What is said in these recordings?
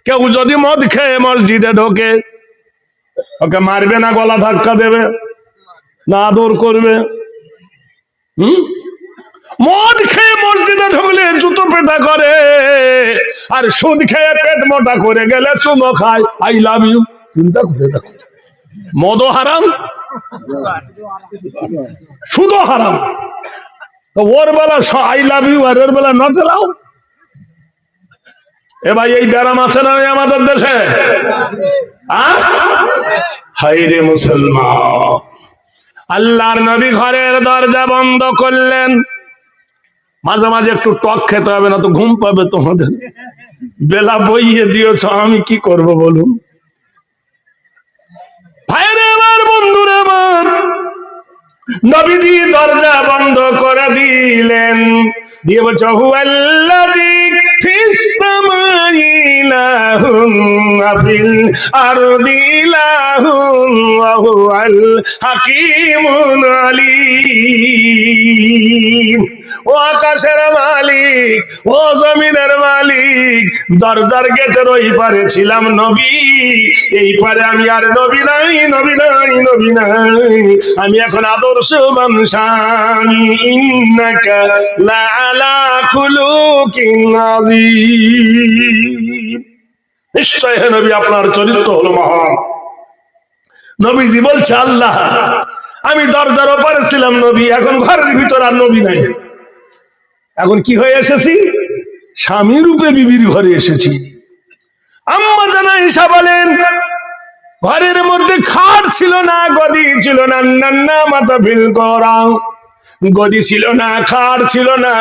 কেউ যদি মদ খেয়ে মসজিদে ঢোকে, ওকে মারবে না গলা ধাক্কা দেবে না আদর করবে? মদ খেয়ে মসজিদে ঢুকলে জুতো পেটা করে, আর সুদ খেয়ে পেট মোটা করে গেলে চুমো খায় আই লাভ ইউ। চিন্তা করে দেখো, মদও হারাম, সুদও হারাম। ওর বেলা আই লাভ ইউ আর ওর বেলা নট এলাও। এ ভাই, এই ব্যারাম আছে না আমাদের দেশে? হায় রে মুসলমান, আল্লাহর নবী ঘরের দরজা বন্ধ করলেন। মাঝে মাঝে একটু টক খেতে হবে, না তো ঘুম পাবে তোমাদের। বেলা বইয়ে দিয়েছ, আমি কি করব বলুন? ভাইরে আমার, বন্ধুরা আমার, নবীজি দরজা বন্ধ করে দিলেন, দিয়ে বলছে হুয়াল্লাযী ফিস সামাই ইলাহুন ওয়া ফিল আরদি ইলাহুন ওয়া হুয়াল হাকীমুল আলীম। ও আকাশের মালিক, ও জমিনের মালিক, দরজার গেটের ওই পারে ছিলাম নবী, এই পারে আমি আর নবী নাই, নবী নাই, নবী নাই। আমি এখন আদর্শ মানুষ। ইন্নাকা লাআলা খুলুকিন আযীম। নিশ্চয় হে নবী, আপনার চরিত্র হলো মহান। নবীজি বলছে, আল্লাহ, আমি দরজার ওপারে ছিলাম নবী, এখন ঘরের ভিতর আর নবী নাই। এখন কি হয়ে এসেছি? স্বামী রূপে বিবির ঘরে এসেছি। আম্মা জানা ঈশা বলেন, ঘরের মধ্যে খাট ছিল না, গদি ছিল না, নান্না মাথা ফিল করা, গদি ছিল না, খাট ছিল না,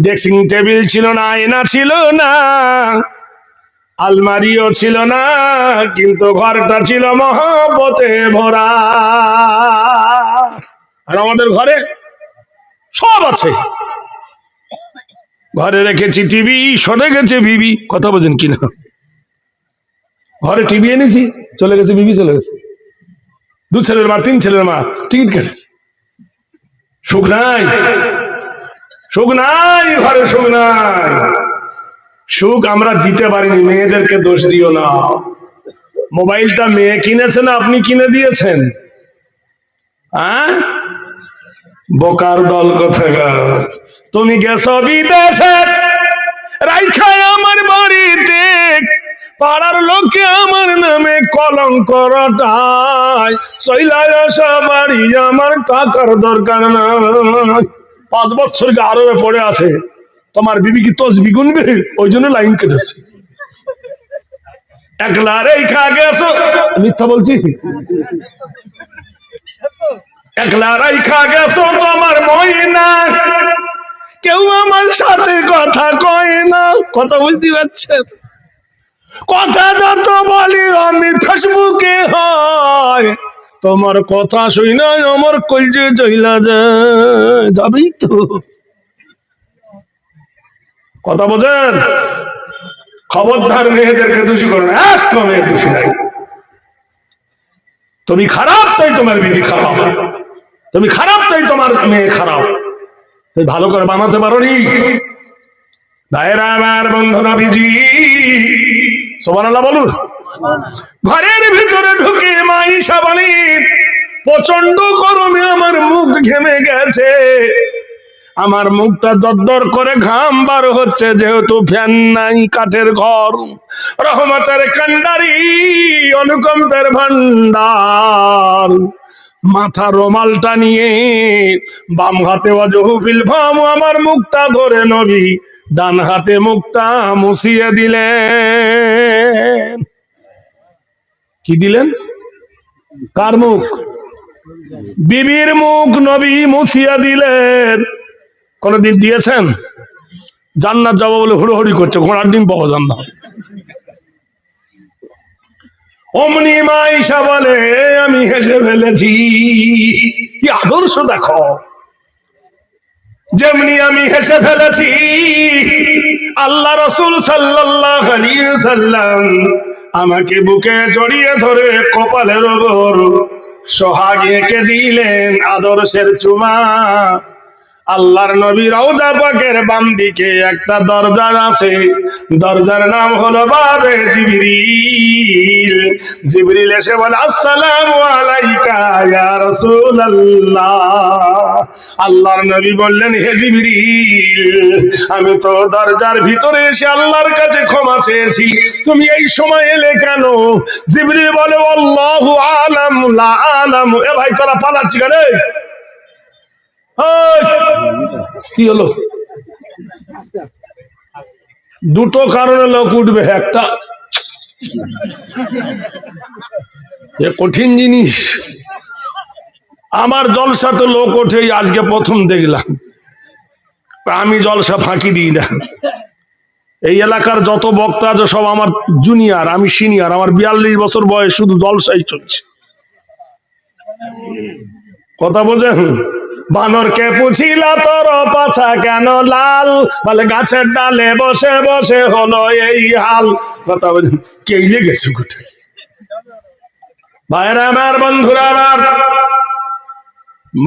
ড্রেসিং টেবিল ছিল না, আয়না ছিল না, আলমারিও ছিল না, কিন্তু ঘরটা ছিল মহব্বতে ভরা। আর আমাদের ঘরে সব আছে। ঘরে রেখেছি টিভি, সরে গেছে বিবি। কথা বোঝেন কিনা? ঘরে টিভি এনেছি, চলে গেছে বিবি, চলে গেছে। 2 ছেলের মা, 3 ছেলের মা টিকিট কেটেছে। সুখ নাই, সুখ নাই, ঘরে সুখ নাই। সুখ আমরা দিতে পারিনি, মেয়েদেরকে দোষ দিও না। মোবাইলটা মেয়ে কিনেছে না আপনি কিনে দিয়েছেন? বোকার দল কোথাকার। তুমি গেছো বিদেশে, রাইখায় আমার বাড়িতে, পাড়ার লোকে আমার নামে কলঙ্ক রটায়, চইলায় আসা বাড়ি আমার টাকার দরকার নাই। 5 বছর আরবে পড়ে আছে, তোমার বিবি কি তসবি গুনবে? ওই জন্য লাইন কেটেছে। একলা রেখা গেছো, মিথ্যা বলছি? একলা রেখা গেছো তোমার ময়না, কেউ আমার সাথে কথা কয় না। কথা বুঝতে পারছেন? কথা যত বলি আমি ফেসবুকে হয়, তোমার কথা শুই না আমার কলজে জইলা যায়। যাবেই তো। কথা বোঝেন? খবরদার মেয়েদেরকে দোষী করো না, একটা মেয়ে দোষী নাই। তুমি খারাপ তাই তোমার বিবি খারাপ, তুমি খারাপ তাই তোমার মেয়ে খারাপ। তুমি ভালো করে বানাতে পারো নি। ভাইরা আমার, বন্ধু নবীজি সুবহানাল্লাহ বলুন। ঘরের ভিতরে ঢুকে মা ঈশা বলেন, প্রচন্ড গরমে আমার মুখ ঘেমে গেছে, আমার মুখটা দরদর করে ঘাম বার হচ্ছে, যেহেতু ফ্যান নাই, কাঠের ঘর। রহমতের কান্ডারি, অনুকম্পের ভান্ডার, মাথা রুমালটা নিয়ে বাম হাতে ওয়াজহুফিল ফাম আমার মুখটা ধরে নবী ডান হাতে মুখটা মুছিয়ে দিলেন। কি দিলেন? কার মুখ? বিবির মুখ নবী মুছিয়ে দিলেন। কোনদিন দিয়েছেন? জান্নাত যাবো বলে হুড়োহুড়ি করছে, ঘোড়ার ডিম পাবো জান্নাত। অমনি মা ঈশা বলে, আমি হেসে ফেলেছি। কি আদর্শ দেখো! যেমনি আমি হেসে ফেলেছি, আল্লাহ রাসূল সাল্লাল্লাহু আলাইহি ওয়াসাল্লাম আমাকে বুকে জড়িয়ে ধরে কপালের ওপর সোহাগ এঁকে দিলেন আদর্শের চুমা। আল্লাহর নবী রওজা পাকের বাম দিকে একটা দরজা আছে, দরজার নাম হলো বাবে জিবরিল। জিবরিল এসে বলে আসসালামু আলাইকা ইয়া রাসূলুল্লাহ। আল্লাহর নবী বললেন হে জিবরিল, আমি তো দরজার ভিতরে এসে আল্লাহর কাছে ক্ষমা চেয়েছি, তুমি এই সময় এলে কেন? জিবরিল বলে আল্লাহু আলাম লা আলাম। এ ভাই তোরা পালাচ্ছি কেন? কি হলো? দুটো কারণে লোক উঠবে, একটা কঠিন জিনিস। আমার জলসা তো লোক ওঠেই, আজকে প্রথম দেখলাম। আমি জলসা ফাঁকি দিই না। এই এলাকার যত বক্তা আছে সব আমার জুনিয়র, আমি সিনিয়র। আমার 42 বছর বয়স, শুধু জলসাই চলছে। কথা বোঝেন? বানরকে পুছিলা তোর পাছা কেন লাল, বলে গাছের ডালে বসে বসে হলো এই হাল। কথা বোঝেন? কে গেছে কোথায়? ভাইরা আমার, বন্ধুরা আমার,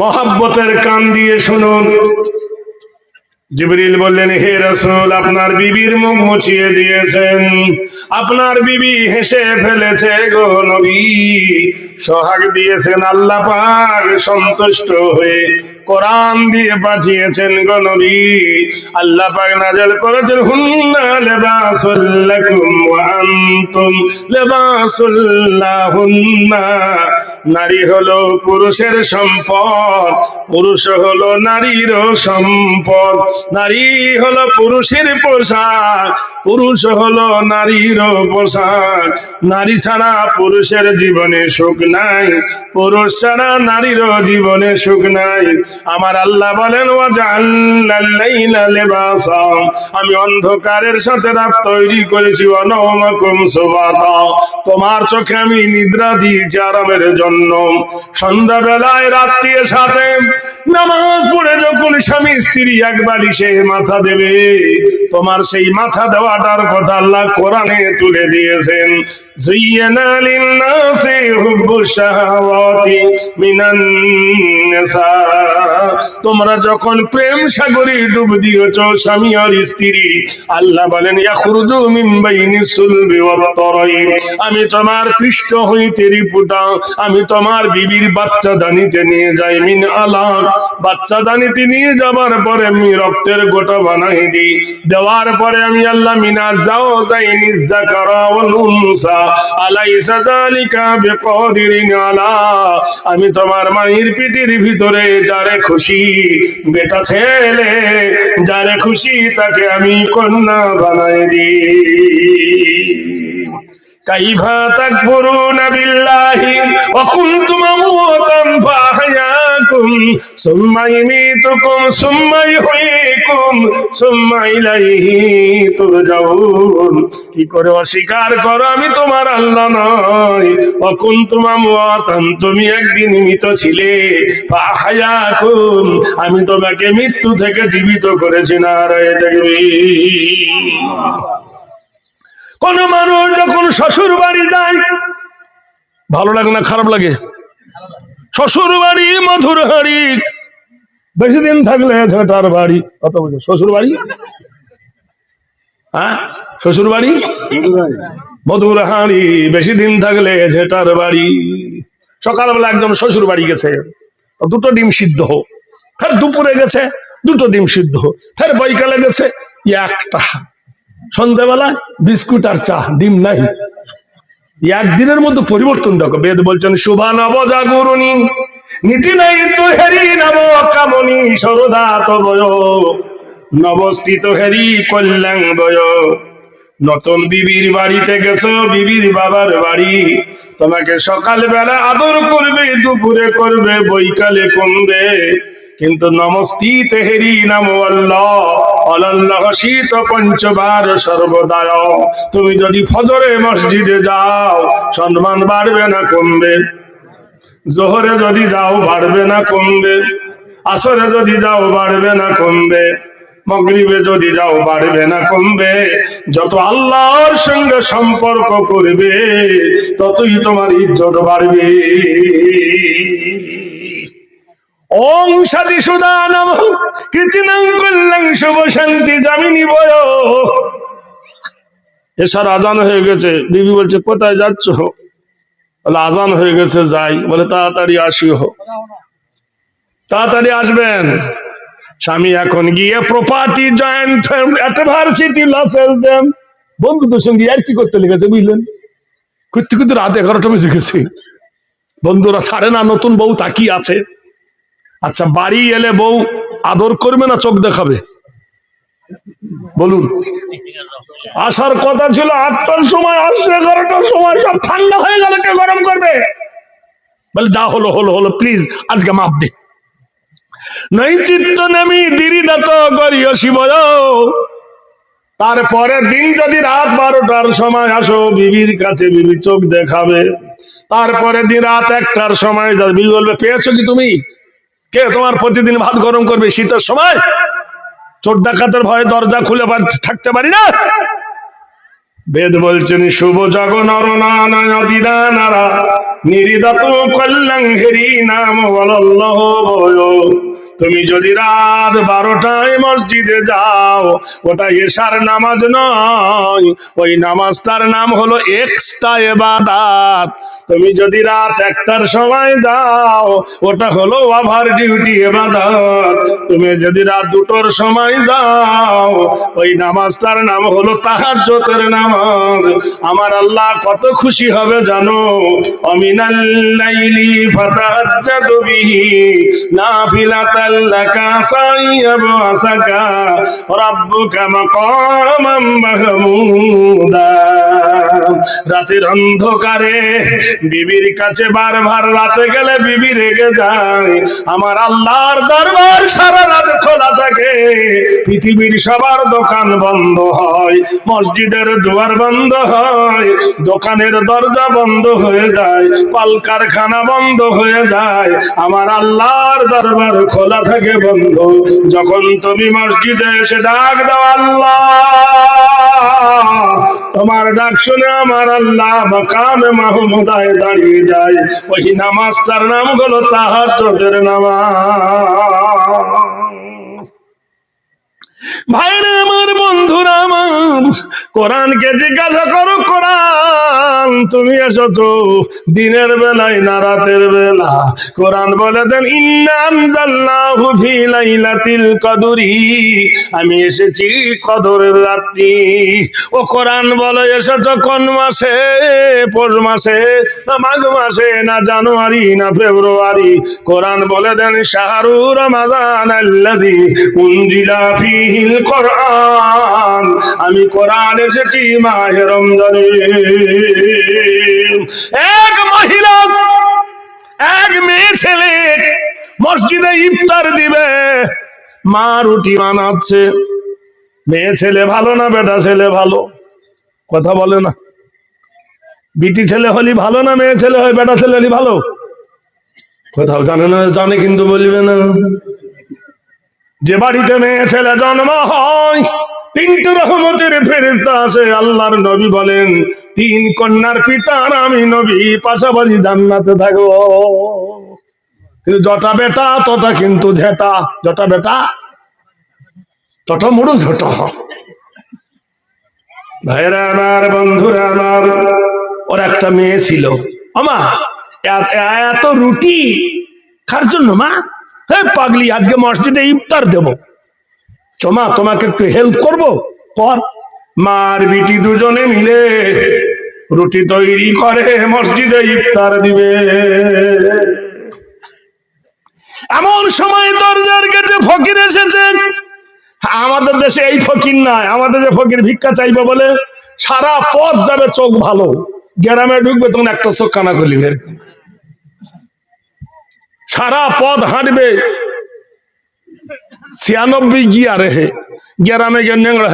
মহব্বতের কান দিয়ে শুনুন। জিবরিল বললেন হে রাসূল, আপনার বিবির মুখ মুছিয়ে দিয়েছেন, আপনার বিবি হেসে ফেলেছে গো নবী, সোহাগ দিয়েছেন আল্লাহ পাক সন্তুষ্ট হয়ে কোরআন দিয়ে পাঠিয়েছেন গো নবী। আল্লাহ পাক নাযিল করেছেন হুন্না লিবাসুল লাকুম ওয়া আনতুম লিবাসুল লাহুন্না। নারী হলো পুরুষের সম্পদ, পুরুষ হলো নারীরও সম্পদ। নারী হলো পুরুষের পোশাক, পুরুষ হলো নারীরও পোশাক। নারী ছাড়া পুরুষের জীবনে সুখ নাই, পুরুষ ছাড়া নারীরও জীবনে সুখ নাই। আমার আল্লাহ বলেন ওয়াজআলনাল লাইলা লিবাসা, আমি অন্ধকারের সাথে রাত তৈরি করেছি। ওয়া নাওমাকুম সুবাতা, তোমার চোখে আমি নিদ্রা দিয়েছি আরামের জন্য। সন্ধ্যাবেলায় রাত্রির সাথে নামাজ পড়ে যখন স্বামী স্ত্রী এক বালিশে মাথা দেবে, তোমার সেই মাথা দেওয়াটার কথা আল্লাহ কোরআনে তুলে দিয়েছেন। যুয়্যানা লিন-নাসি হুব্বুশ শাহাওয়াতি মিনান নিসা, তোমরা যখন প্রেম সাগরে ডুব দিয়েছো স্বামী আর স্ত্রী, আল্লাহ বলেন ইয়াখরুজু মিন বাইনিস সুলবি ওয়াত তারাইব, আমি তোমার পৃষ্ঠ হইতে রিপুটা, আমি তোমার বিবির বাচ্চা দানিতে নিয়ে যাই। মিন আলাক, বাচ্চা দানিতে নিয়ে যাবার পরে আমি রক্তের গোটা বানাই দিই। দেওয়ার পরে আমি আল্লাহ মিনা যাও যাইনি যাকারা ওয়াল উনসা আলাইসা যালিকা বিকাদিরিন আলা, আমি তোমার মায়ের পিঠের ভিতরে যারে খুশি বেটা ছেলে, যারে খুশি তাকে আমি কন্যা বানাই দিই। কাইফা তাকফুরুনা বিল্লাহি ওয়া কুনতুম আমওয়াতান ফাআহয়াকুম সুম্মা ইউমীতুকুম সুম্মা ইহয়ীকুম সুম্মা ইলাইহি তুরজাউন। কি করে অস্বীকার করো আমি তোমার আল্লাহ নয়? ওয়া কুনতুম আমওয়াতান, তুমি একদিন মৃত ছিলে, ফাআহয়াকুম, আমি তোমাকে মৃত্যু থেকে জীবিত করেছি। নারায়ে তাকবীর। কোন মানুষ যখন শ্বশুর বাড়ি যায়, ভালো লাগে না খারাপ লাগে? শ্বশুর বাড়ি মধুর হাড়ি, বেশি দিন থাকলে ঝেঁটার বাড়ি। কত বলছে শ্বশুর বাড়ি? হ্যাঁ, শ্বশুর বাড়ি মধুর হাড়ি, বেশি দিন থাকলে ঝেঁটার বাড়ি। সকালবেলা একদম শ্বশুর বাড়ি গেছে, দুটো ডিম সিদ্ধ, ফের দুপুরে গেছে দুটো ডিম সিদ্ধ, ফের বৈকালে গেছে একটা, সন্ধ্যাবেলা বিস্কুট আর চা, ডিম নাই। একদিনের মধ্যে পরিবর্তন দেখো। বেদ বলছেন শুভা নব জাগরণী নীতি নাই তো হেরি নব কামনি সরদা তো বয় নবস্থিত হেরি কল্যাণ বয়। নতুন বিবির বাড়িতে গেছো, বিবির বাবার বাড়ি, তোমাকে সকালবেলা আদর করবে, দুপুরে করবে, বৈকালে কমবে, কিন্তু নমস্তিত হেরি নাম আল্লাহ আল্লাহ শীত পঞ্চবার সর্বদায়। তুমি যদি ফজরে মসজিদে যাও সম্মান বাড়বে না কমবে, জোহরে যদি যাও বাড়বে না কমবে, আসরে যদি যাও বাড়বে না কমবে, মাগরিবে যদি যাও বাড়বে না কমবে। যত আল্লাহর সঙ্গে সম্পর্ক করবে ততই তোমার ইজ্জত বাড়বে। ওং সাদি সুদা নম কৃতিনাং কল্যাং শুভ শান্তি জামিনী বয়। এসার আজান হয়ে গেছে। বিবি বলছে কোথায় যাচ্ছ? বলে আজান হয়ে গেছে যাই। বলে তাড়াতাড়ি আসিও, তাড়াতাড়ি আসবেন। স্বামী এখন গিয়ে প্রপার্টি জয়েন্ট ইউনিভার্সিটি লাসেল দেন বন্ধুদের সঙ্গে আর কি করতে লেগেছে বুঝলেন। করতে করতে রাত 11টা বেজে গেছে। বন্ধুরা ছাড়ে না, নতুন বউ তাকিয়ে আছে। আচ্ছা, বাড়ি এলে বউ আদর করবে না চোখ দেখাবে? বলুন। আসার কথা ছিল 8টার সময়, আসছে 11টার সময়। সব ঠান্ডা হয়ে গেল, কে গরম করবে? বলে যা হলো হলো হলো, প্লিজ আজকে মাপ দে। নৈতিত্ব নেমি দিরিদাত করিও শিবয়। তারপরের দিন যদি রাত 12টার সময় আসো বিবির কাছে, বিবি চোখ দেখাবে। তারপরে দিন রাত 1টার সময় যাবে, বিবি বলবে পেয়েছো কি তুমি? কে তোমার প্রতিদিন ভাত গরম করবে শীতের সময়? চোর ডাকাতের ভয়ে দরজা খুলে থাকতে পারি না? বেদ বলছেন শুভ জগ নরনারা নিরিদাত কল্যাং হেরি নাম বলল্লহ ভয়। তুমি যদি রাত 12টায় মসজিদে যাও, ওটা এশার নামাজ নয়, ওই নামাজটার নাম হলো এক্সট্রা ইবাদত। তুমি যদি রাত 1টার সময় যাও, ওটা হলো ওভার ডিউটি ইবাদত। তুমি যদি রাত 2টোর সময় যাও, ওই নামাজটার নাম হলো তাহাজ্জুদের নামাজ। আমার আল্লাহ কত খুশি হবে জানো? অমিনাল লাইলি ফাতাহাজ্জাদু বিহি নাফিলাতাল লাকা সাইয়াবসাকা রাব্বুকা মাকামাম মাহমুদা। রাতের অন্ধকারে বিবির কাছে বারবার রাতে গেলে বিবি রেগে যায়। আমার আল্লাহর দরবার সারা রাত খোলা থাকে। পৃথিবীর সবার দোকান বন্ধ হয়, মসজিদের দুয়ার বন্ধ হয়, দোকানের দরজা বন্ধ হয়ে যায়, কলকারখানা বন্ধ হয়ে যায়। আমার আল্লাহর দরবার খোলা থাকে বন্ধু। যখন তুমি মসজিদে এসে ডাক দাও আল্লাহ, তোমার ডাক শুনে আমার আল্লাহ মাকামে মাহমুদায় দাঁড়িয়ে যায়। ওই নামাজটার নাম হলো তাহাজ্জুদের নামাজ। ভাইরা আমার, বন্ধুরা আমার, কোরআনকে জিজ্ঞাসা করো, কোরআন তুমি এসেছো দিনের বেলায় না রাতের বেলা? কোরআন বলে দেন ইন্না আনজালনাহু ফি লাইলাতিল কদরি, আমি এসেছি কদরের রাত্রি। ও কোরআন বলে এসেছো কোন মাসে? পৌষ মাসে না মাঘ মাসে না জানুয়ারি না ফেব্রুয়ারি? কোরআন বলে দেন শাহরু রমাদান আল্লাযী উনজিলা ফীহিল কোরআন, আমি কোরআন এসেছি মাহে রমজানে। এক মহিলা, এক মেয়ে ছেলে মসজিদে ইফতার দিবে, মা রুটি বানাচ্ছে। মেয়ে ছেলে ভালো না বেটা ছেলে ভালো? কথা বলে না। বিটি ছেলে হলি ভালো না মেয়ে ছেলে হয় বেটা ছেলে হলি ভালো? কোথাও জানে না, জানে কিন্তু বলবে না। যে বাড়িতে মেয়ে ছেলে জন্ম হয় 3টে রহমতের ফেরেশতা আসে। আল্লাহর নবী বলেন 3 কন্যার পিতা আর আমি নবী পাশাপাশি জান্নাতে থাকবো। কিন্তু যটা বেটা তটা কিন্তু ঝেটা, যটা বেটা তটা মুড়ো ঝোট। ভাইরা আমার, বন্ধুরা আমার, ওর একটা মেয়ে ছিল। আমা এত রুটি কার জন্য মা? হে পাগলি, আজকে মসজিদে ইফতার দেব, চমা তোমাকে একটু হেল্প করবো, কর। মার বিটি দুজনে মিলে রুটি তৈরি করে মসজিদে ইফতার দিবে। এমন সময় দরজার গেটে ফকির এসেছে। আমাদের দেশে এই ফকির নাই, আমাদের যে ফকির ভিক্ষা চাইবে বলে সারা পথ যাবে চোখ ভালো, গ্রামে ঢুকবে তখন একটা চোখ কানা খুলিবে, সারা পথ হাঁটবে 96 গিয়ারে, গ্রামে গিয়ে নেংড়া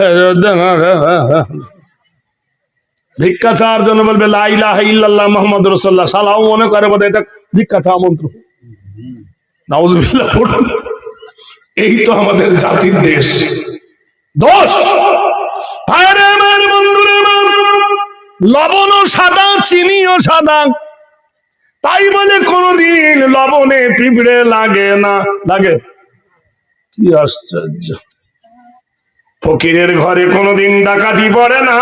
ভিক্ষা চাওয়ার জন্য বলবে লা ইলাহা ইল্লাল্লাহ মুহাম্মাদুর রাসূলুল্লাহ, সালাও মনে করে বলে এটা ভিক্ষা চাওয়া মন্ত্র। নাউযুবিল্লাহ। এই তো আমাদের জাতির দেশ দোষ। আরে আমার বন্ধুরা, লবণও সাদা চিনিও সাদা, তাই বলে কোনদিন লবণে পিঁপড়ে লাগে না। লাগে? কি আশ্চর্য! ফকিরের ঘরে কোনদিন ডাকাতি পড়ে না,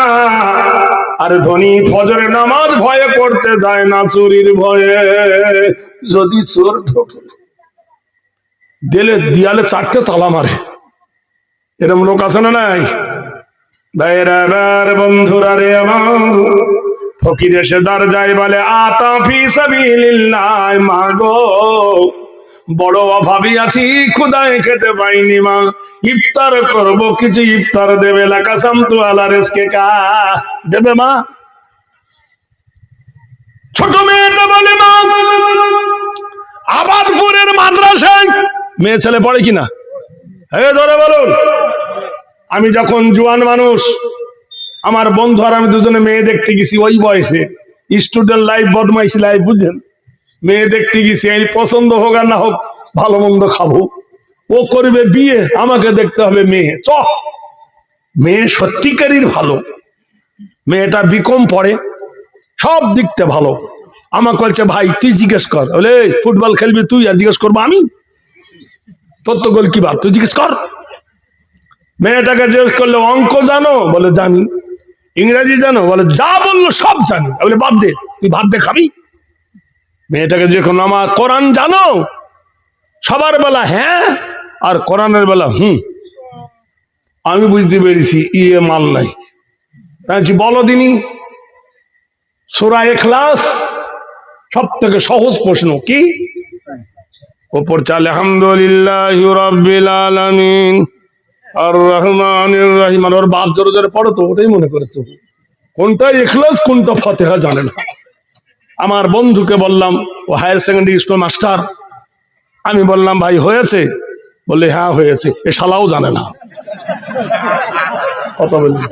আর ধনী ফজরে নামাজ ভয়ে পড়তে যায় না, চুরির ভয়ে। যদি চোর ঢোকে দিয়ালে 4টে তালা মারে, এরকম লোক আছে না নাই? বন্ধুরা রে আমার, ফকির এসে দরজায় বলে আতা ফি সাবিলিল্লাহ, মাগো বড় অভাবী আছি, খুদায় খেতে পাইনি মা, ইফতার করব, কিছু ইফতার দেবে? লাকাসাম তু আলা রিজকে কা, দেবে মা? ছোট মেয়েটা বলে মা, আবাদপুরের মাদ্রাসায় মেয়ে ছেলে পড়ে কিনা? ধরে বলুন। আমি যখন জোয়ান মানুষ, আমার বন্ধু আর আমি দুজনে মেয়ে দেখতে গেছি, ওই বয়সে স্টুডেন্ট লাইফ, বদমাইশি লাইফ, বুঝলেন? মেয়ে দেখতে গেছি, এই পছন্দ হোক আর না হোক ভালো মন্দ খাবো, ও করবে বিয়ে, আমাকে দেখতে হবে মেয়ে। মেয়ে সত্যিকারই ভালো, মেয়েটা বিকম পড়ে, সব দিকতে ভালো। আমাকে বলছে ভাই তুই জিজ্ঞেস কর, বলে ফুটবল খেলবি তুই আর জিজ্ঞেস করবো আমি? তোর তো গোলকিপার, তুই জিজ্ঞেস কর। মেয়েটাকে জিজ্ঞেস করলে অঙ্ক জানো? বলে জানি। ইংরেজি জানো? বলে যা বললো সব জানি। বলে বাদ দে, তুই ভাত দে খাবি? মেয়েটাকে যখন আমার কোরআন জানো? সবার বেলা হ্যাঁ, আর কোরআনের বেলা হুম। আমি বুঝতে পেরেছি ইয়ে মাল নাই। বলো দিনি সূরা ইখলাস সব থেকে সহজ প্রশ্ন কি? ওপর চালে আলহামদুলিল্লাহি রাব্বিল আলামিন আর রহমানির রহিম, ওর বাপ জোরে জোরে পড়ো তো, ওটাই মনে করেছো। কোনটা ইখলাস কোনটা ফাতিহা জানে না। আমার বন্ধুকে বললাম, ও হায়ার সেকেন্ডারি স্কুল মাস্টার, আমি বললাম ভাই হয়েছে? বলে হ্যাঁ হয়েছে। এ শালাও জানে না। কথা বলুন,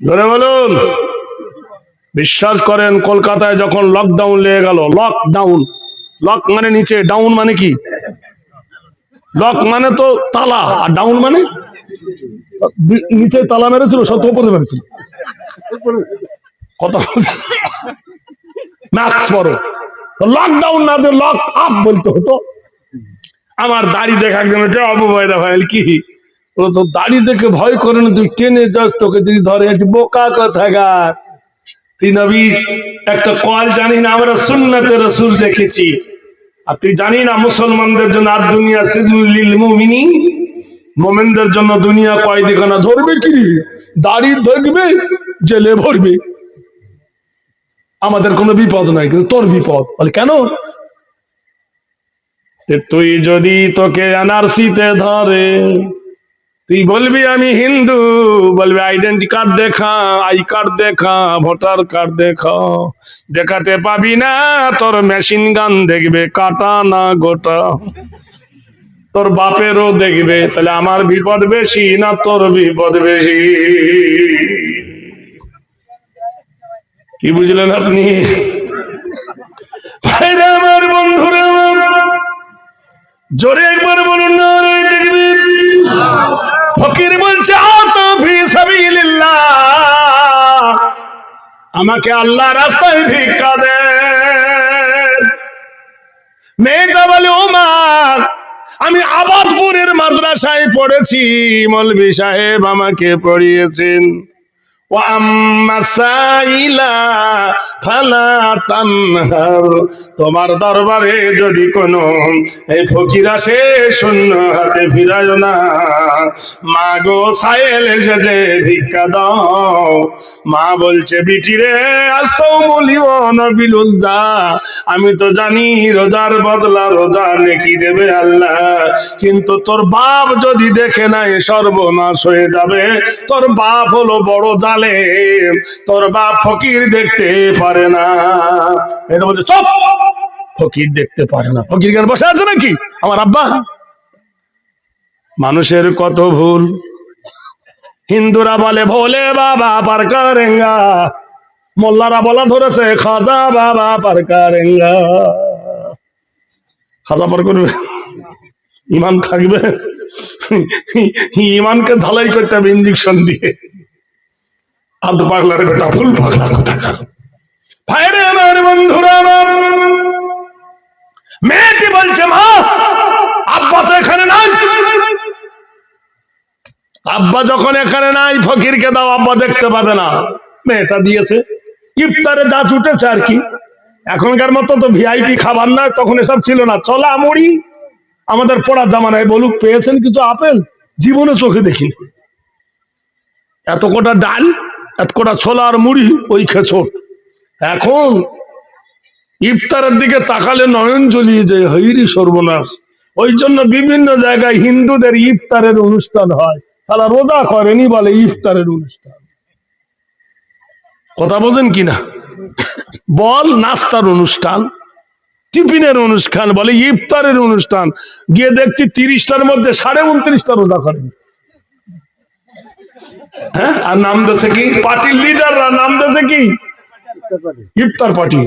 ধরে বলুন। বিশ্বাস করেন, কলকাতায় যখন লকডাউন লেগে গেল, লকডাউন, লক মানে নিচে, ডাউন মানে কি? লক মানে তো তালা, আর ডাউন মানে নিচে তালা মেরেছিল, সত্য উপরে মেরেছিল। কথা ম্যাক্স বড়, লকডাউন না দিয়ে লক আপ বলতে হতো। আমার দাড়ি দেখা একজন অবভয় দেখা কি, তো দাড়ি দেখে ভয় করে না, তুই টেনে যাস, তোকে যদি ধরে আছে বোকা কোথাকার। তুই নবী একটা কল জানি না, আমরা সুন্নতে রাসূল দেখেছি, আর তুই জানি না মুসলমানদের জন্য আর দুনিয়া সিজনুল লিল মুমিনিন, মুমিনদের জন্য দুনিয়া কয়দিখানা। ধরবে কি? দাড়ি দেখবে, জেলে ভরবে। আমাদের কোনো বিপদ নাই, কিন্তু তোর বিপদ। বলে কেন? তুই যদি তোকে এনআরসিতে ধরে, তুই বলবি আমি হিন্দু, বলবি আইডেন্টি কার্ড দেখা, আই কার্ড দেখা, ভোটার কার্ড দেখা, দেখাতে পাবি না, তোর মেশিন গান দেখবে কাটা না গোটা, তোর বাপেরও দেখবে। তাহলে আমার বিপদ বেশি না তোর বিপদ বেশি? কি বুঝলেন আপনি? ভাইরা আমার, বন্ধুরা আমার, জোরে একবার বলুন না দেখবি। ফকির বলছে আতা ফি সাবিলিল্লাহ, আমাকে আল্লাহ রাস্তায় ভিক্ষা দে। মেয়েটা বলে ও মা, আমি আবাদপুরের মাদ্রাসায় পড়েছি, মৌলভী সাহেব আমাকে পড়িয়েছেন। তোমার দরবারে যদি কোনো এই ফকির আসে, শূন্য হাতে ফিরায় না। মা গো সায়েল এসেছে, ভিক্ষা দাও। মা বলছে বিটিরে, আমি তো জানি রোজার বদলা রোজা নেকি দেবে আল্লাহ, কিন্তু তোর বাপ যদি দেখে নাই সর্বনাশ হয়ে যাবে। তোর বাপ হলো বড় জালেম, তোর বাপ ফকির দেখতে পারে না। এটা বলছে চুপ, ফকির দেখতে পারে না। ফকির কেন বসে আছে নাকি আমার আব্বা? মানুষের কত ভুল। হিন্দুরা বলে ভোলে বাবা পার করেঙ্গা, মোল্লারা বলা ধরেছে খাজা বাবা পার করেঙ্গা। খাজা পার করবে? ইমান থাকবে? ইমানকে ঝালাই করতে হবে ইঞ্জেকশন দিয়ে। আধ পাগলার গোটা ফুল পাগলার কথা। ভাইরে আমার, বন্ধুরা আমার, মেয়েটি বলছে মা, আব্বা তো এখানে নাই। আব্বা যখন এখানে নাই, ফকিরকে দাও, আব্বা দেখতে পাবে না। মেয়েটা দিয়েছে, ইফতারে যা ছুটেছে আর কি। এখনকার মতো তো ভিআইপি খাবার না, তখন এসব ছিল না। চলা মুড়ি আমাদের পড়ার জামানায় বলুক, পেয়েছেন কিছু আপেল? জীবনে চোখে দেখিনি। এত কটা ডাল, এত কটা ছোলা আর মুড়ি, ওই খেছোট। এখন ইফতারের দিকে তাকালে নয়ন জ্বলিয়ে যায়, হইরি সর্বনাশ। ওই জন্য বিভিন্ন জায়গায় হিন্দুদের ইফতারের অনুষ্ঠান হয়, তারা রোজা করেনি বলে ইফতারের অনুষ্ঠান। কথা বোঝেন কিনা? বল নাস্তার অনুষ্ঠান, টিফিনের অনুষ্ঠান বলে ইফতারের অনুষ্ঠান। গিয়ে দেখছি 30টার মধ্যে 29.5টা রোজা করেন। হ্যাঁ, আর নাম দিয়েছে কি? পার্টির লিডাররা নাম দিয়েছে কি? ইফতার পার্টি,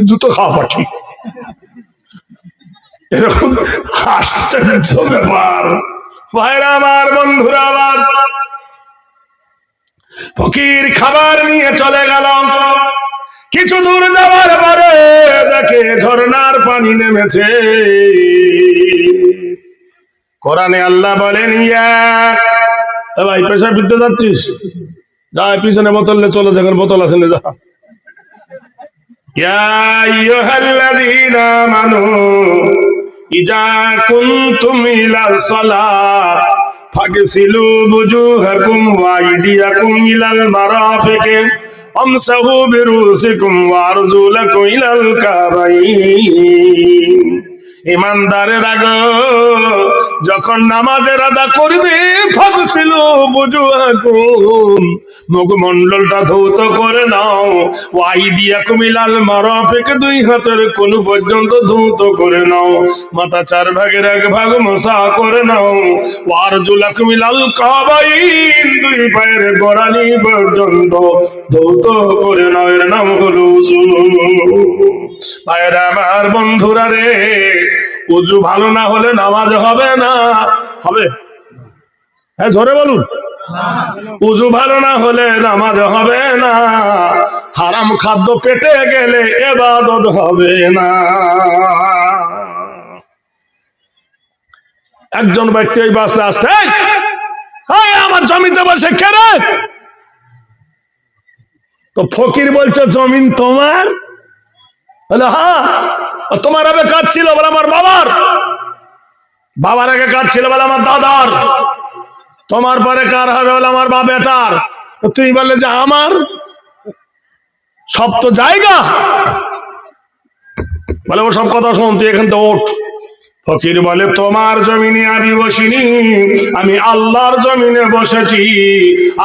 জুতো খাওয়া পার্টি। এরকম আশ্চর্য ব্যাপার। ভাইরা আমার, বন্ধুরা আমার, ফকির খাবার নিয়ে চলে গেল। কিছু দূর যাওয়ার পরে দেখে ঝর্ণার পানি নেমেছে। কোরআনে আল্লাহ বলেন, ভাই পেশাব দিতে যাচ্ছিস, যা পিছনে বোতলে চলে, দেখেন বোতল আছে, যা। ইয়া আইয়ুহাল্লাযীনা আমানু ইযা কুনতুম ইলাস সালাত ফাগসিলু বুজুহাকুম ওয়া আইদিয়াকুম ইলাল মারাফিকি আমসাহু বিরুসিকুম ওয়া আরজুলাকুম ইলাল কাবাইন। ইমানদারের আগে যখন নামাজের আদা করবে, ফাগসিলু বুজুহাকুম, মুখমণ্ডলটা ধৌত করে নাও, ওয়া আইদিয়াকুম ইলাল মারাফিক, দুই হাতের কোণ পর্যন্ত ধৌত করে নাও, মাথা 4 ভাগের 1 ভাগ মোছা করে নাও, ওয়া আরজুলাকুম ইলাল কাবাইন, দুই পায়ের গোড়ালি পর্যন্ত ধৌত করে নাও। এর নাম হলো ওযু। ভাইরা আমার, বন্ধুরা রে, ওযু ভালো না হলে নামাজ হবে না। হবে? হ্যাঁ, জোরে বলুন। ওযু ভালো না হলে নামাজ হবে না। হারাম খাদ্য পেটে গেলে ইবাদত হবে না। একজন ব্যক্তি ওই বাসে আসছে, আমার জমিতে বসে কে রে? তো ফকির বলছে, জমিন তোমার? বলে হ্যাঁ। তোমার আগে কাজ ছিল? বলে আমার বাবার। বাবার আগে কাজ ছিল? বলে আমার দাদার। তোমার পরে কার হবে? বলে আমার বাপ বেটার। তুই বললে যে আমার, সব তো জায়গা। বলে ও সব কথা শোন, তুই এখান থেকে ওঠ। ফকির বলে, তোমার জমিনে আমি বসিনি, আমি আল্লাহর জমিনে বসেছি।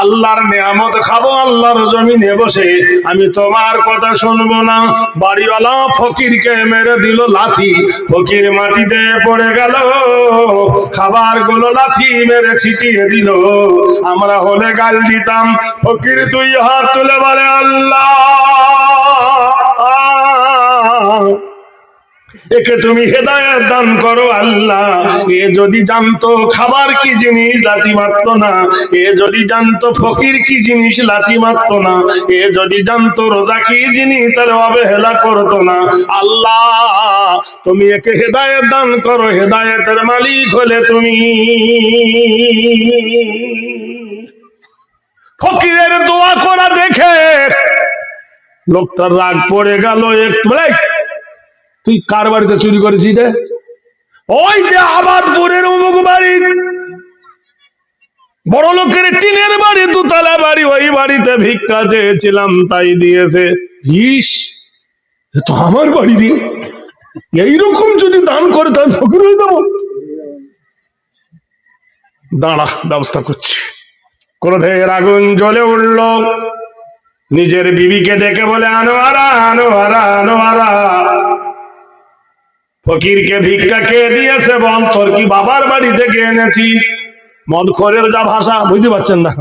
আল্লাহর নিয়ামত খাবো আল্লাহর জমিনে বসে, আমি তোমার কথা শুনবো না। বাড়িওয়ালা ফকিরকে মেরে দিল লাথি, ফকির মাটিতে পড়ে গেল। খাবার গুলো লাথি মেরে ছিটিয়ে দিল। আমরা হলে গাল দিতাম। ফকির 2 হাত তুলে বলে, আল্লাহ, একে তুমি হেদায়েত দান করো আল্লাহ। এ যদি জানতো খাবার কি জিনিস, লাথি মারতো না। এ যদি জানতো ফকির কি জিনিস, লাথি মারতো না। এ যদি জানতো রোজা কি জিনিস, তাহলে অবহেলা করতো না। আল্লাহ, তুমি একে হেদায়েত দান করো, হেদায়েতের মালিক হলে তুমি। ফকিরের দোয়া করা দেখে লোকটার রাগ পড়ে গেল। একটু, তুই কার বাড়িতে চুরি করেছিস রে? ওই যে আবাদপুরের অমুক বাড়ি, বড় লোকের টিনের বাড়ি, 2 তলা বাড়ি, ওই বাড়িতে ভিক্ষা চেয়েছিলাম, তাই দিয়েছে। ইস, তো আমার বাড়ি দিয়ে এইরকম যদি দান করে, তাহলে ফকির হয়ে যাবো। দাঁড়া, ব্যবস্থা করছি। ক্রোধের আগুন জ্বলে উঠল। নিজের বিবিকে ডেকে বলে, আনোয়ারা, আনোয়ারা, আনোয়ারা, ফকিরকে ভিক্ষা কে দিয়েছে বল? তোর কি বাবার বাড়ি থেকে এনেছিস? মদখোরের যা ভাষা, বুঝতে পারছেন না?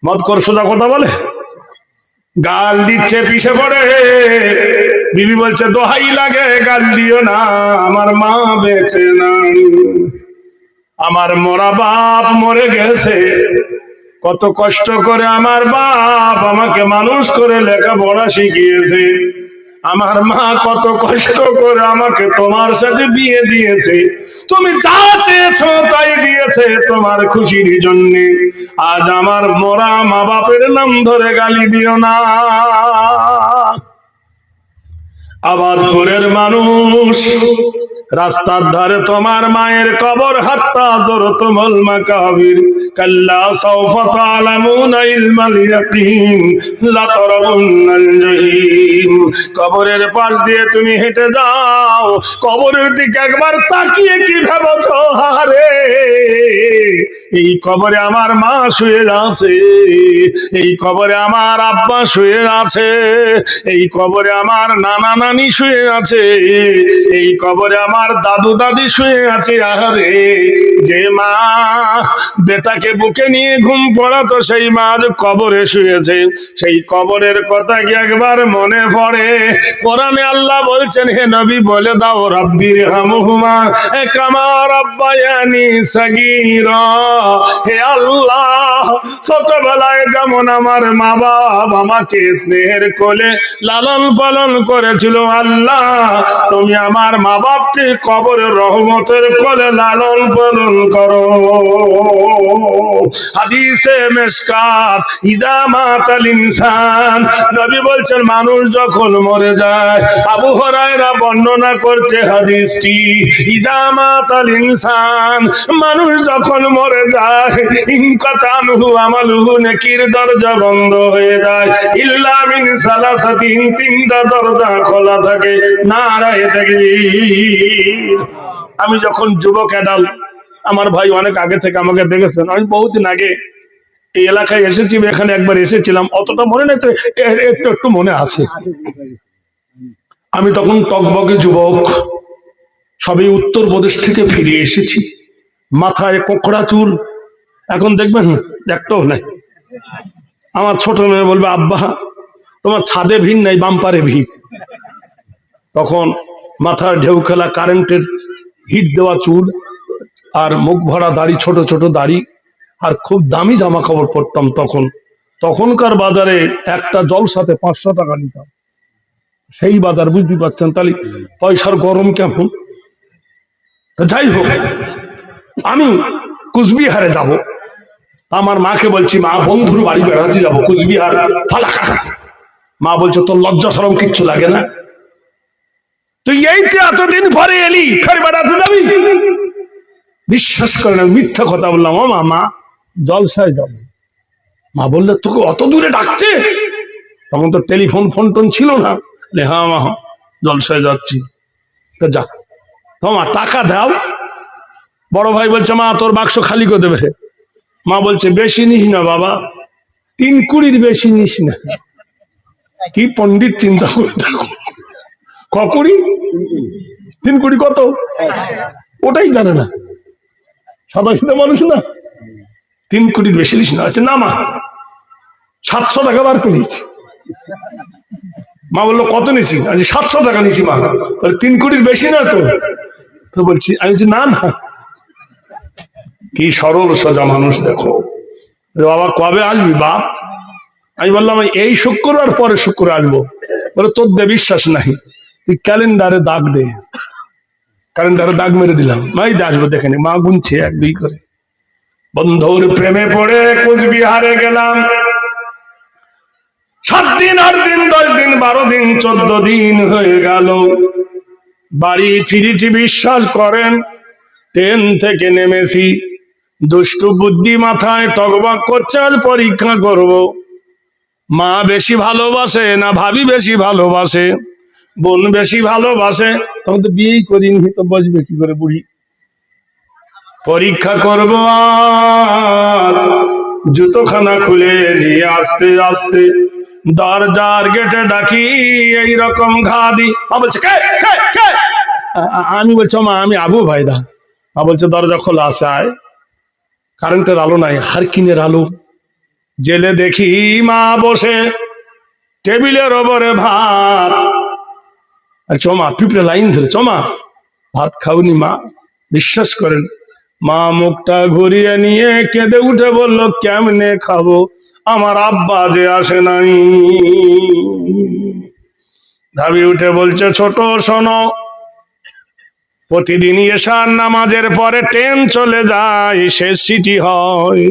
মদখোর সোজা কথা বলে, গাল দিচ্ছে পিছে পড়ে। বিবি বলছে, দোহাই লাগে গাল দিও না, আমার মা বেঁচে নাই, আমার মরা বাপ মরে গেছে, কত কষ্ট করে আমার বাপ আমাকে মানুষ করে লেখাপড়া শিখিয়েছে, আমার মা কত কষ্ট করে আমাকে তোমার সাথে বিয়ে দিয়েছে, তুমি যা চেয়েছো তাই দিয়েছে তোমার খুশির জন্য। আজ আমার মরা মা বাপের নাম ধরে গালি দিও না। আবাদপুরের মানুষ, রাস্তার ধারে তোমার মায়ের কবর, হাত্তা যুরতুমুল মাকাবির কাল্লা সাওফা তা'লামুনা ইলমাল ইয়াকিন লা তারাউন্নাল জাহিম। কবরের পাশ দিয়ে তুমি হেঁটে যাও, কবরের দিকে একবার তাকিয়ে কি ভেবেছো, আরে এই কবরে আমার মা শুয়ে আছে, এই কবরে আমার আব্বা শুয়ে আছে, এই কবরে আমার নানা নানি শুয়ে আছে, এই কবরে আমার দাদু দাদি শুয়ে আছে। আরে যে মা বেটাকে বুকে নিয়ে ঘুম পড়াতো, সেই মা আজ কবরে শুয়েছে, সেই কবরের কথা কি একবার মনে পড়ে? কোরআনে আল্লাহ বলছেন, হে নবী বলে দাও, রাব্বির হামহুমা কামা রাব্বায়ানি সাগীরা। হে আল্লাহ, ছোটবেলায় যেমন আমার মা বাপ আমাকে স্নেহের কোলে লালন পালন করেছিল, আল্লাহ তুমি আমার মা বাপকে কবরের রহমতের কোলে লালন পালন করো। হাদিসে মিশকাত, ইজা মাতাল ইনসান, নবী বলছেন মানুষ যখন মরে যায়, আবু হুরায়রা বর্ণনা করছে হাদিসটি, ইজা মাতাল ইনসান, মানুষ যখন মরে যায়, ইনকাতানহু আমালুহু, নেকির দরজা বন্ধ হয়ে যায়, ইল্লা মিন সালাসাতিন, তিনটা দরজা খোলা থাকে। নারায়ে তাকবীর। আমি যখন যুবক অ্যাডাল্ট, আমার ভাই অনেক আগে থেকে আমাকে দেখেছেন, আমি বহুদিন আগে এই এলাকায় এসেছি, এখানে একবার এসেছিলাম, অতটা মনে নেই তো একটু একটু মনে আছে। আমি তখন টকবকে যুবক, সবই উত্তরপ্রদেশ থেকে ফিরে এসেছি, মাথায় কোকড়া চুল, এখন দেখবেন একটাও নাই। আমার ছোট মেয়ে বলবে, আব্বা তোমার ছাদে ভিড় নাই, বাম্পারে ভিড়। তখন মাথার ঢেউ খেলা কারেন্টের হিট দেওয়া চুল, আর মুখ ভরা দাড়ি, ছোট ছোট দাড়ি, আর খুব দামি জামা কাপড় পরতাম তখন। তখনকার বাজারে একটা জলসাতে 500 টাকা নিতাম, সেই বাজার, বুঝতে পারছেন তাহলে পয়সার গরম কেমন। যাই হোক, আমি কুচবিহারে যাব, আমার মাকে বলছি, মা বন্ধুর বাড়ি বেড়াতে যাবো কুচবিহার ফালাকাটাতে। মা বলছে, তোর লজ্জা শরম কিচ্ছু লাগে না? তুই এইতে এতদিন পরে এলি, ফের বেড়াতে যাবি? বিশ্বাস করে না, মিথ্যা কথা বললাম, ও মা জলসায় যাবো। মা বললে, তোকে অত দূরে ডাকছে? তখন তো টেলিফোন ফোন টোন ছিল না। হ্যাঁ মা, জলসায় যাচ্ছি। তা যা, তোমার টাকা দাও। বড় ভাই বলছে, মা তোর বাক্স খালি করে দেবে। মা বলছে, বেশি নিস না বাবা, 3 কুড়ির বেশি নিস না। কি পণ্ডিত চিন্তা করতে, কুড়ি 3 কুড়ি কত ওটাই জানে না, সাদা সাদা মানুষ না। 3 কোটির বেশি নিস না। আচ্ছা না মা, 700 টাকা বার করে দিয়েছি। মা বললো, কত নিছি? আচ্ছা 700 টাকা নিছি। মা 3 কোটির বেশি না তো? তো বলছি, আমি বলছি না না। কি সরল সোজা মানুষ দেখো। বাবা কবে আসবি বাপ? আমি বললাম, এই শুক্রবার পরে শুক্রবার আসবো। বলে, তোর দে বিশ্বাস নাই, তুই ক্যালেন্ডারে দাগ দে। ক্যালেন্ডারে দাগ মেরে দিলাম, মাই আসবো দেখে নি। মা গুনছে 1 2 করে। বন্ধুর প্রেমে পড়ে কুচবিহারে গেলাম। 7 দিন 8 দিন 10 দিন 12 দিন 14 দিন হয়ে গেল, বাড়ি ফিরেছি। বিশ্বাস করেন, ট্রেন থেকে নেমেছি, দুষ্টু বুদ্ধি মাথায় টকবক করছে, আজ পরীক্ষা করব। মা বেশি ভালোবাসে না ভাবি বেশি ভালোবাসে, বোন বেশি ভালোবাসে? তখন তো বিয়েই করিনি, তো বসবে কি করে বুড়ি? পরীক্ষা করব আজ, জুতোখানা খুলে নিয়ে আস্তে আস্তে দরজার গেটে ডাকি, এইরকম ঘা দি। মা বলছে, কে কে কে? আমি বলছি, মা আমি আবু ভাইদা। মা বলছে, দরজা খোলা আছে, আয়। কারেন্টের আলো নাই, হারকিনের আলো জেলে দেখি মা বসে, টেবিলের ওপরে ভাত। চমা পিঁপড়ে লাইন ধরে, চমা ভাত খাওনি মা? বিশ্বাস করেন, মা মুখটা ঘুরিয়ে নিয়ে কেঁদে উঠে বলল, কেমনে খাবো, আমার আব্বা যে আসে নাই। ধাবি উঠে বলছে, ছোট শোনো, প্রতিদিন এশার নামাজের পরে ট্রেন চলে যায়, শেষ সিটি হয়।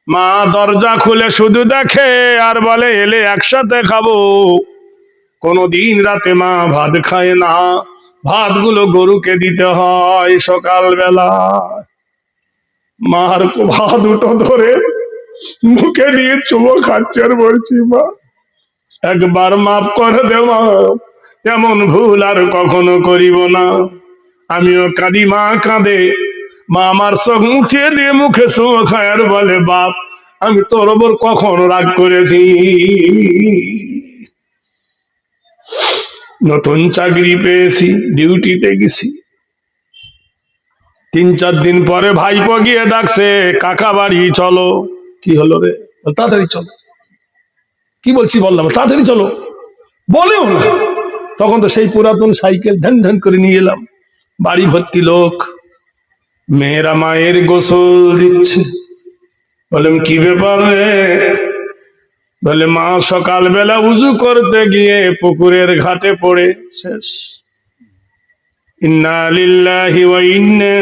মা দরজা খুলে শুধু দেখে আর বলে, এলে একসাথে খাবো। কোনদিন রাতে মা ভাত খায় না, ভাতগুলো গরুকে দিতে হয় সকালবেলা। মার ভাত দুটো ধরে মুখে নিয়ে চুমো খাচ্ছে আর বলছি, মা একবার মাফ করে দে মা, এমন ভুল আর কখনো করিব না। আমিও কাঁদি, মা কাঁদে। মা আমার চোখ মুখিয়ে দিয়ে মুখে চুমো খায় আর বলে, বাপ আমি তোর ওপর কখন রাগ করেছি। নতুন চাকরি পেয়েছি, ডিউটিতে গেছি। 3-4 দিন পরে ভাইপো গিয়ে ডাকছে, কাকা বাড়ি চলো। কি হলো রে? তাড়াতাড়ি চলো। কি বলছি বললাম, তাড়াতাড়ি চলো। বলেও না, তখন তো সেই পুরাতন সাইকেল ঢ্যান ঢ্যান করে নিয়ে এলাম। বাড়ি ভর্তি লোক, মেয়েরা মায়ের গোসল দিচ্ছে। বললাম, কি ব্যাপার রে? বলে, মা সকালবেলা উজু করতে গিয়ে পুকুরের ঘাটে পড়ে শেষ। ইন্না লিল্লাহি ওয়া ইন্না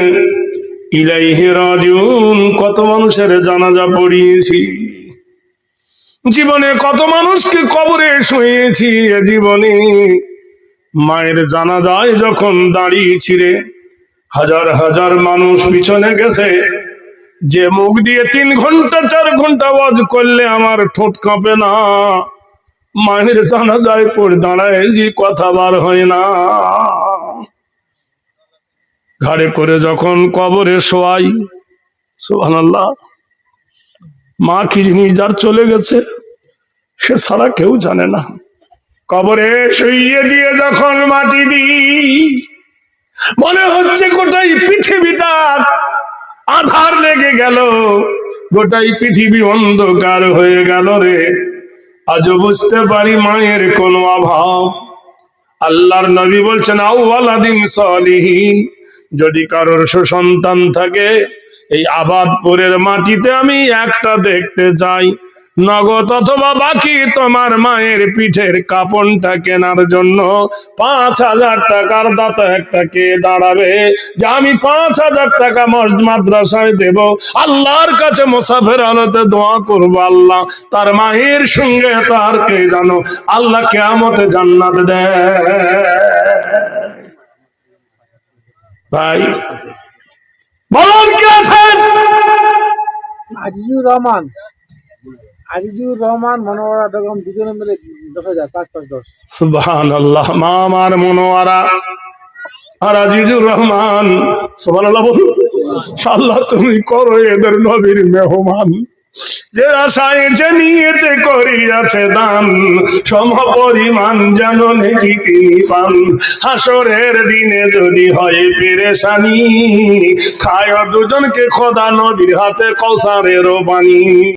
ইলাইহি রাজিউন। কত মানুষের জানাজা পড়িয়েছি, জীবনে কত মানুষকে কবরে শুয়েছি। জীবনে মায়ের জানাজায় যখন দাঁড়িয়েছি রে, হাজার হাজার মানুষ পিছনে গেছে। যে মুখ দিয়ে 3 ঘন্টা 4 ঘন্টা ওয়াজ করলে আমার ঠোঁট কাঁপে না, মায়ের জানাজায় পড়ে দাঁড়ায় যে কথা বার হয় না। ঘাড়ে করে যখন কবরে শোয়াই, সুবহানাল্লাহ, মা কি জিনিস যার চলে গেছে সে ছাড়া কেউ জানে না। কবরে শুইয়ে দিয়ে যখন মাটি দিই, মনে হচ্ছে গোটাই পৃথিবীটা আধার লেগে গেল, গোটাই পৃথিবী অন্ধকার হয়ে গেল রে। আজও বুঝতে পারি মায়ের কোনো অভাব। আল্লাহর নবী বলছেন, আউওয়ালাদিন সলিহিন, যদি কারোর সুসন্তান থাকে, এই আবাদপুরের মাটিতে আমি একটা দেখতে চাই। নগদ অথবা বাকি তোমার মায়ের পিঠের কাপড়টা কেনার জন্য 5,000 টাকার দাতা একটা কে দাঁড়াবে, যে আমি 5,000 টাকা মাদ্রাসায় দেব, আল্লাহর কাছে মুসাফির হালতে দোয়া করবো, আল্লাহ তার মায়ের সঙ্গে তার কে জানো আল্লাহ কিয়ামতে জান্নাত দেয়। ভাই বলুন, কে আছেন? আজিজুর রহমান, মনোয়ারা বেগম, দুজনে মিলে 10,000, 5-5-10। সুবহানাল্লাহ। মা আমার মনোয়ারা আর আজিজুর রহমান, সুবহানাল্লাহ বলুন। আল্লাহ তুমি করো এদের নবীর মেহমান। যে আশায় যে নিয়েতে করিয়াছে দান, সম পরিমাণ যেন নেকি তিনি পান। হাসরের দিনে যদি হয় পেরেশানি, খায় দুজনকে খোদা নবীর হাতে কৌসারের পানি।